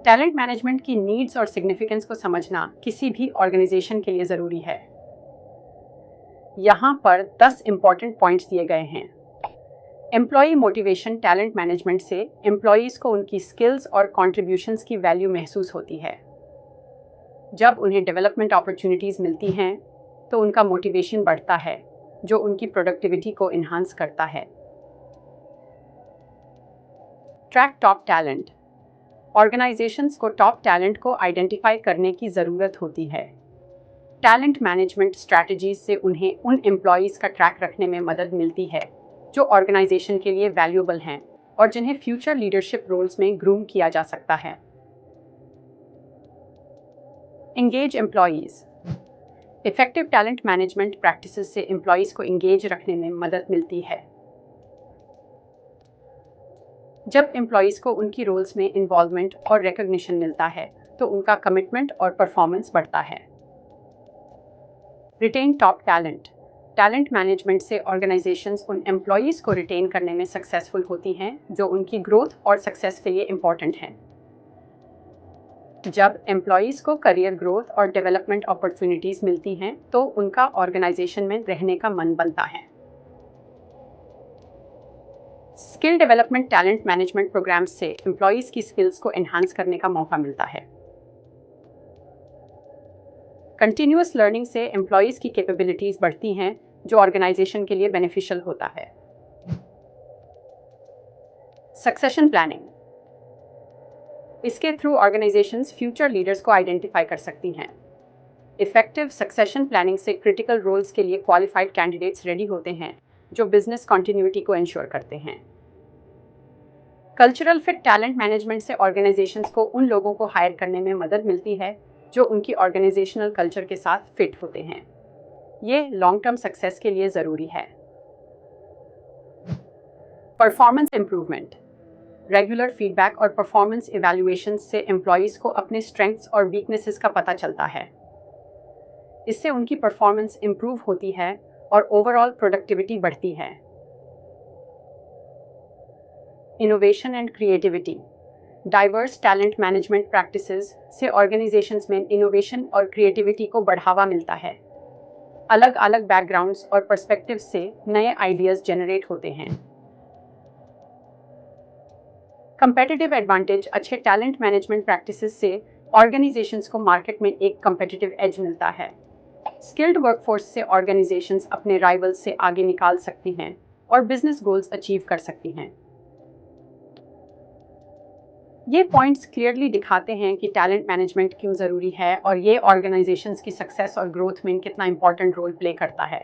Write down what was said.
Talent management की needs और significance को समझना किसी भी ऑर्गेनाइजेशन के लिए ज़रूरी है। यहाँ पर 10 इंपॉर्टेंट पॉइंट्स दिए गए हैं। एम्प्लॉय मोटिवेशन टैलेंट मैनेजमेंट से एम्प्लॉयज़ को उनकी स्किल्स और कॉन्ट्रीब्यूशंस की वैल्यू महसूस होती है। जब उन्हें डेवलपमेंट अपॉर्चुनिटीज़ मिलती हैं तो उनका मोटिवेशन बढ़ता है, जो उनकी प्रोडक्टिविटी को इन्हांस करता है। Track top talent. ऑर्गेनाइजेशंस को टॉप टैलेंट को आइडेंटिफाई करने की ज़रूरत होती है। टैलेंट मैनेजमेंट स्ट्रैटेजीज से उन्हें उन एम्प्लॉयज़ का ट्रैक रखने में मदद मिलती है जो ऑर्गेनाइजेशन के लिए वैल्यूएबल हैं और जिन्हें फ्यूचर लीडरशिप रोल्स में ग्रूम किया जा सकता है। Engage employees. Effective talent management practices से एम्प्लॉयज़ को एंगेज रखने में मदद मिलती है। जब एम्प्लॉयज़ को उनकी रोल्स में इन्वॉल्वमेंट और रिकॉग्निशन मिलता है तो उनका कमिटमेंट और परफॉर्मेंस बढ़ता है। Retain top talent. Talent management से ऑर्गेनाइजेशंस उन एम्प्लॉयज़ को रिटेन करने में सक्सेसफुल होती हैं जो उनकी ग्रोथ और सक्सेस के लिए इम्पॉर्टेंट हैं। जब एम्प्लॉयज़ को करियर ग्रोथ और डेवलपमेंट अपॉर्चुनिटीज़ मिलती हैं तो उनका ऑर्गेनाइजेशन में रहने का मन बनता है। Skill development talent management programmes से एम्प्लॉयज़ की स्किल्स को एनहांस करने का मौका मिलता है। कंटिन्यूअस लर्निंग से एम्प्लॉयज़ की कैपेबिलिटीज़ बढ़ती हैं, जो ऑर्गेनाइजेशन के लिए बेनिफिशियल होता है। Succession planning. इसके थ्रू ऑर्गेनाइजेशंस फ्यूचर लीडर्स को आइडेंटिफाई कर सकती हैं। इफेक्टिव सक्सेशन प्लानिंग से क्रिटिकल रोल्स के लिए क्वालिफाइड कैंडिडेट्स रेडी होते हैं, जो बिजनेस कॉन्टिन्यूटी को इंश्योर करते हैं। कल्चरल फिट टैलेंट मैनेजमेंट से ऑर्गेनाइजेशंस को उन लोगों को हायर करने में मदद मिलती है जो उनकी ऑर्गेनाइजेशनल कल्चर के साथ फिट होते हैं। ये लॉन्ग टर्म सक्सेस के लिए ज़रूरी है। Performance improvement. रेगुलर फीडबैक और परफॉर्मेंस इवैल्यूएशन से एम्प्लॉयज़ को अपने स्ट्रेंथ्स और वीकनेसेस का पता चलता है। इससे उनकी परफॉर्मेंस इंप्रूव होती है और ओवरऑल प्रोडक्टिविटी बढ़ती है। Innovation and creativity. Diverse talent management practices से ऑर्गेनाइजेशंस में इनोवेशन और क्रिएटिविटी को बढ़ावा मिलता है। अलग अलग बैकग्राउंड्स और पर्सपेक्टिव से नए आइडियाज जनरेट होते हैं। Competitive advantage. अच्छे टैलेंट मैनेजमेंट प्रैक्टिसेस से ऑर्गेनाइजेशंस को मार्केट में एक कंपेटिटिव एज मिलता है। स्किल्ड वर्कफोर्स से ऑर्गेनाइजेशंस अपने राइवल्स से आगे निकाल सकती हैं और बिजनेस गोल्स अचीव कर सकती हैं। ये पॉइंट्स क्लियरली दिखाते हैं कि टैलेंट मैनेजमेंट क्यों ज़रूरी है और ये ऑर्गेनाइजेशंस की सक्सेस और ग्रोथ में कितना इंपॉर्टेंट रोल प्ले करता है।